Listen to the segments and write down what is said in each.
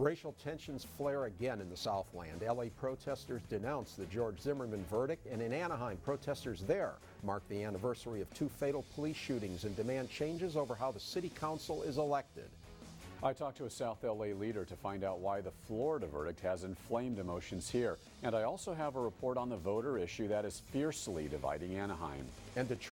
Racial tensions flare again in the Southland. LA protesters denounce the George Zimmerman verdict, and in Anaheim, protesters there mark the anniversary of 2 fatal police shootings and demand changes over how the city council is elected. I talked to a South LA leader to find out why the Florida verdict has inflamed emotions here. And I also have a report on the voter issue that is fiercely dividing Anaheim. And Detroit.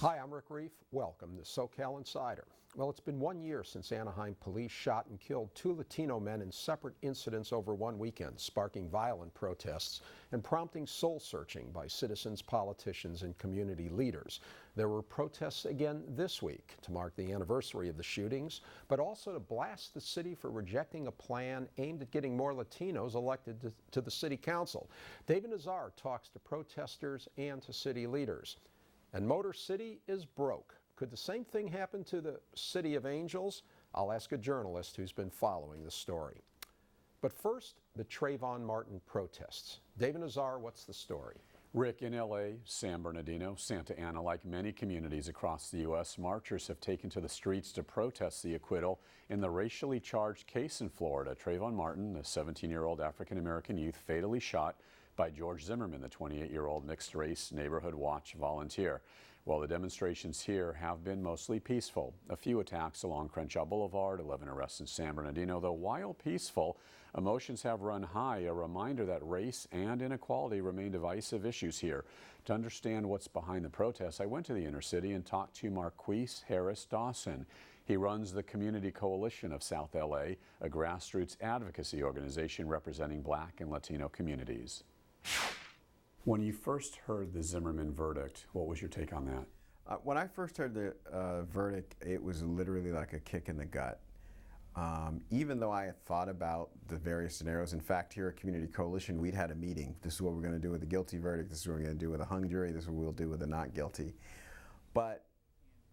Hi, I'm Rick Reef. Welcome to SoCal Insider. Well, it's been 1 year since Anaheim police shot and killed 2 Latino men in separate incidents over one weekend, sparking violent protests and prompting soul-searching by citizens, politicians, and community leaders. There were protests again this week to mark the anniversary of the shootings, but also to blast the city for rejecting a plan aimed at getting more Latinos elected to the city council. David Nazar talks to protesters and to city leaders. And Motor City is broke. Could the same thing happen to the City of Angels? I'll ask a journalist who's been following the story. But first, the Trayvon Martin protests. David Nazar, what's the story? Rick, in LA, San Bernardino, Santa Ana, like many communities across the U.S., marchers have taken to the streets to protest the acquittal in the racially charged case in Florida. Trayvon Martin, the 17-year-old African-American youth, fatally shot by George Zimmerman, the 28-year-old mixed-race Neighborhood Watch volunteer. Well, the demonstrations here have been mostly peaceful. A few attacks along Crenshaw Boulevard, 11 arrests in San Bernardino. Though while peaceful, emotions have run high, a reminder that race and inequality remain divisive issues here. To understand what's behind the protests, I went to the inner city and talked to Marqueece Harris-Dawson. He runs the Community Coalition of South LA, a grassroots advocacy organization representing Black and Latino communities. When you first heard the Zimmerman verdict, what was your take on that? When I first heard the verdict, it was literally like a kick in the gut. Even though I had thought about the various scenarios, in fact, here at Community Coalition, we'd had a meeting. This is what we're going to do with the guilty verdict. This is what we're going to do with a hung jury. This is what we'll do with the not guilty. But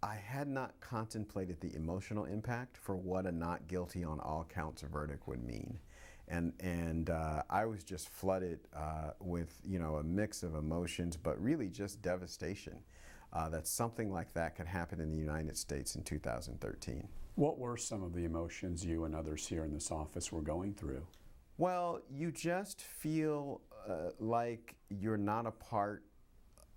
I had not contemplated the emotional impact for what a not guilty on all counts verdict would mean. And I was just flooded with, a mix of emotions, but really just devastation that something like that could happen in the United States in 2013. What were some of the emotions you and others here in this office were going through? Well, you just feel like you're not a part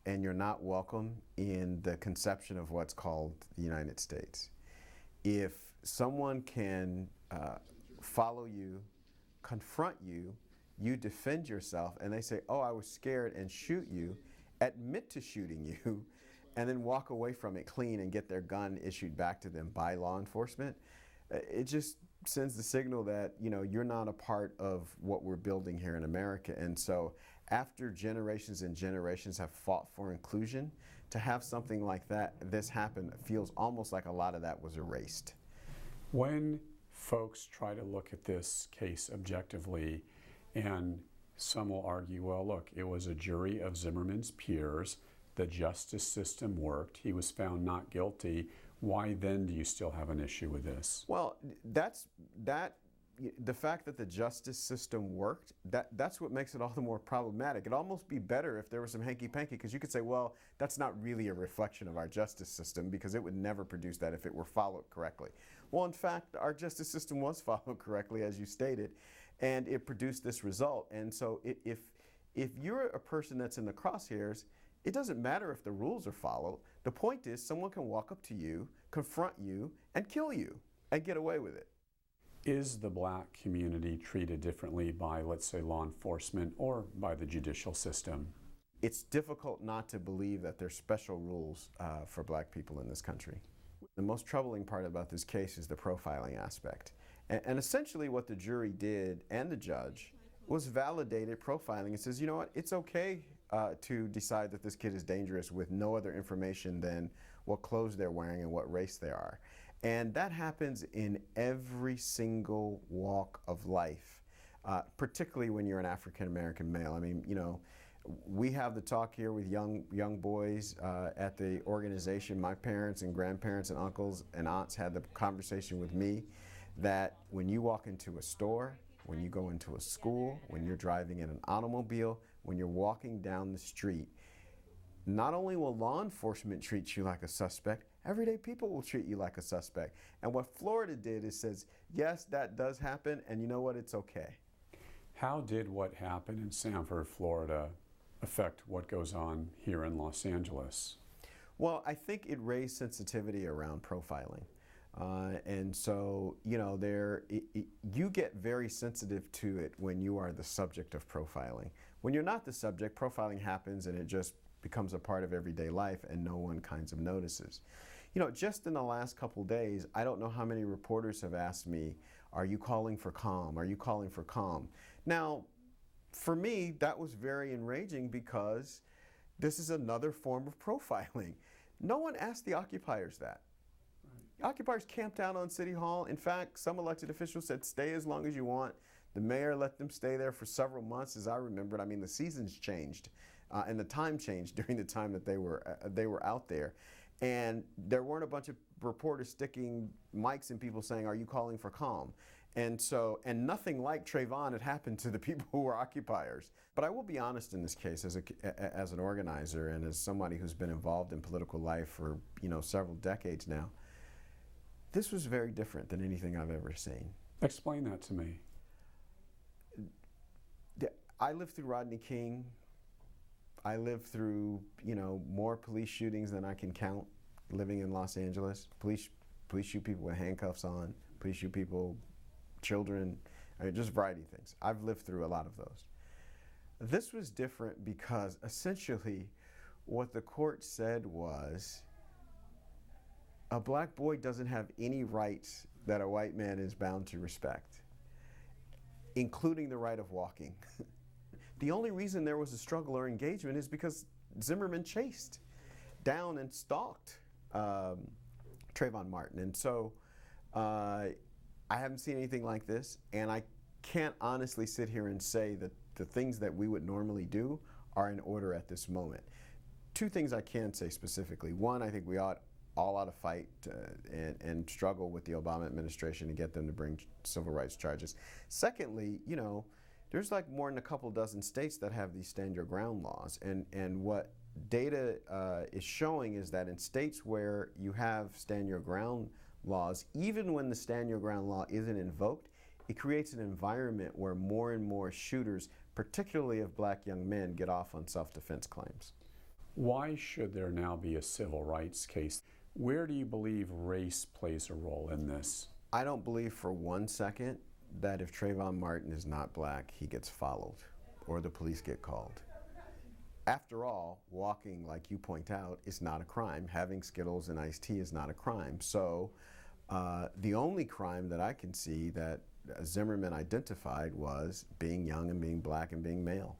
and you're not welcome in the conception of what's called the United States. If someone can follow you, confront you, you defend yourself, and they say, oh, I was scared, and shoot you, admit to shooting you, and then walk away from it clean and get their gun issued back to them by law enforcement, it just sends the signal that, you're not a part of what we're building here in America. And so after generations and generations have fought for inclusion, to have something like this happen feels almost like a lot of that was erased. When folks try to look at this case objectively, and some will argue, well, look, it was a jury of Zimmerman's peers. The justice system worked. He was found not guilty. Why then do you still have an issue with this? Well, the fact that the justice system worked, that's what makes it all the more problematic. It'd almost be better if there was some hanky-panky, because you could say, well, that's not really a reflection of our justice system, because it would never produce that if it were followed correctly. Well, in fact, our justice system was followed correctly, as you stated, and it produced this result. And so if you're a person that's in the crosshairs, it doesn't matter if the rules are followed. The point is someone can walk up to you, confront you, and kill you, and get away with it. Is the Black community treated differently by, let's say, law enforcement or by the judicial system? It's difficult not to believe that there's special rules for Black people in this country. The most troubling part about this case is the profiling aspect. And essentially what the jury did, and the judge, was validated profiling. It says, you know what, it's okay to decide that this kid is dangerous with no other information than what clothes they're wearing and what race they are. And that happens in every single walk of life, particularly when you're an African-American male. I mean, we have the talk here with young boys at the organization. My parents and grandparents and uncles and aunts had the conversation with me that when you walk into a store, when you go into a school, when you're driving in an automobile, when you're walking down the street. Not only will law enforcement treat you like a suspect, everyday people will treat you like a suspect. And what Florida did is says, yes, that does happen, and you know what, it's okay. How did what happened in Sanford, Florida affect what goes on here in Los Angeles? Well, I think it raised sensitivity around profiling. And so, you know, you get very sensitive to it when you are the subject of profiling. When you're not the subject, profiling happens and it just becomes a part of everyday life and no one kinds of notices. You know, just in the last couple days, I don't know how many reporters have asked me, are you calling for calm? Are you calling for calm? Now, for me, that was very enraging because this is another form of profiling. No one asked the occupiers that. Right. Occupiers camped out on City Hall. In fact, some elected officials said, stay as long as you want. The mayor let them stay there for several months, as I remembered. I mean, the seasons changed. And the time changed during the time that they were out there. And there weren't a bunch of reporters sticking mics in people saying, are you calling for calm? And nothing like Trayvon had happened to the people who were occupiers. But I will be honest in this case, as an organizer and as somebody who's been involved in political life for, you know, several decades now, this was very different than anything I've ever seen. Explain that to me. I lived through Rodney King. I lived through, you know, more police shootings than I can count living in Los Angeles. Police shoot people with handcuffs on. Police shoot people, children, I mean, just a variety of things. I've lived through a lot of those. This was different because essentially what the court said was a black boy doesn't have any rights that a white man is bound to respect, including the right of walking. The only reason there was a struggle or engagement is because Zimmerman chased down and stalked Trayvon Martin. And so I haven't seen anything like this, and I can't honestly sit here and say that the things that we would normally do are in order at this moment. Two things I can say specifically. One, I think we all ought to fight and struggle with the Obama administration to get them to bring civil rights charges. Secondly, you know, there's like more than a couple dozen states that have these stand your ground laws. And what data is showing is that in states where you have stand your ground laws, even when the stand your ground law isn't invoked, it creates an environment where more and more shooters, particularly of black young men, get off on self-defense claims. Why should there now be a civil rights case? Where do you believe race plays a role in this? I don't believe for 1 second that if Trayvon Martin is not black, he gets followed or the police get called. After all, walking, like you point out, is not a crime. Having Skittles and iced tea is not a crime. So the only crime that I can see that Zimmerman identified was being young and being black and being male.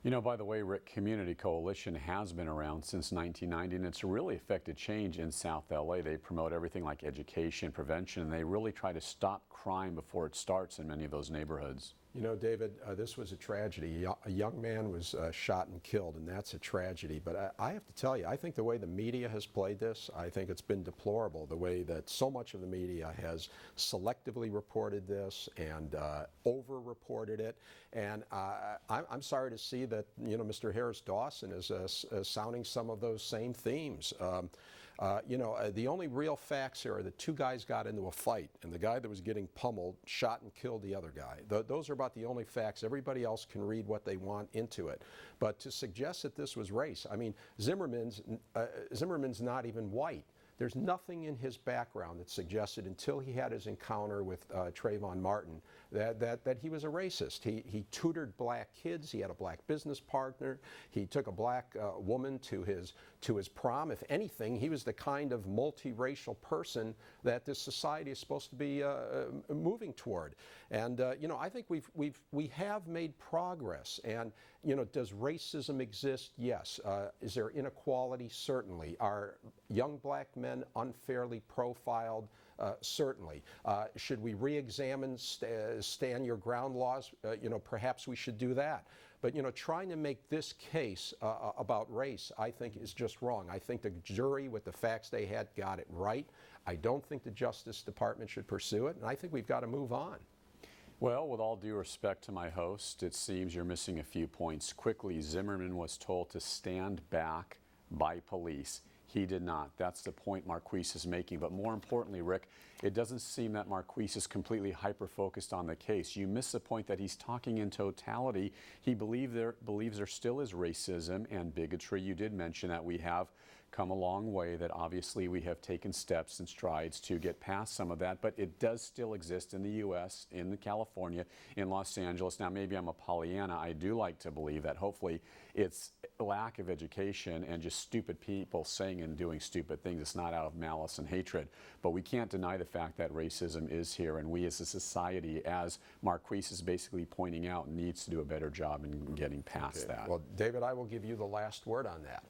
You know, by the way, Rick, Community Coalition has been around since 1990, and it's really affected change in South LA. They promote everything like education, prevention, and they really try to stop crime before it starts in many of those neighborhoods. You know, David, this was a tragedy. A young man was shot and killed, and that's a tragedy. But I have to tell you, I think the way the media has played this, I think it's been deplorable, the way that so much of the media has selectively reported this and over-reported it. And I'm sorry to see that, you know, Mr. Harris-Dawson is sounding some of those same themes. You know, the only real facts here are that two guys got into a fight, and the guy that was getting pummeled shot and killed the other guy. Those are about the only facts. Everybody else can read what they want into it. But to suggest that this was race, I mean, Zimmerman's not even white. There's nothing in his background that suggested until he had his encounter with Trayvon Martin that he was a racist. He tutored black kids. He had a black business partner. He took a black woman to his prom. If anything, he was the kind of multiracial person that this society is supposed to be moving toward. And you know, I think we have made progress. And you know, does racism exist? Yes. Is there inequality? Certainly. Are young black men unfairly profiled? Certainly. Should we re-examine stand your ground laws? You know, perhaps we should do that. But, you know, trying to make this case about race, I think, is just wrong. I think the jury, with the facts they had, got it right. I don't think the Justice Department should pursue it, and I think we've got to move on. Well, with all due respect to my host, it seems you're missing a few points. Quickly, Zimmerman was told to stand back by police. He did not. That's the point Marqueece is making. But more importantly, Rick, it doesn't seem that Marqueece is completely hyper-focused on the case. You miss the point that he's talking in totality. He believes there still is racism and bigotry. You did mention that we have come a long way, that obviously we have taken steps and strides to get past some of that, but it does still exist in the U.S., in California, in Los Angeles. Now, maybe I'm a Pollyanna. I do like to believe that hopefully it's lack of education and just stupid people saying and doing stupid things. It's not out of malice and hatred, but we can't deny the fact that racism is here, and we as a society, as Marqueece is basically pointing out, needs to do a better job in getting past that. Well, David, I will give you the last word on that.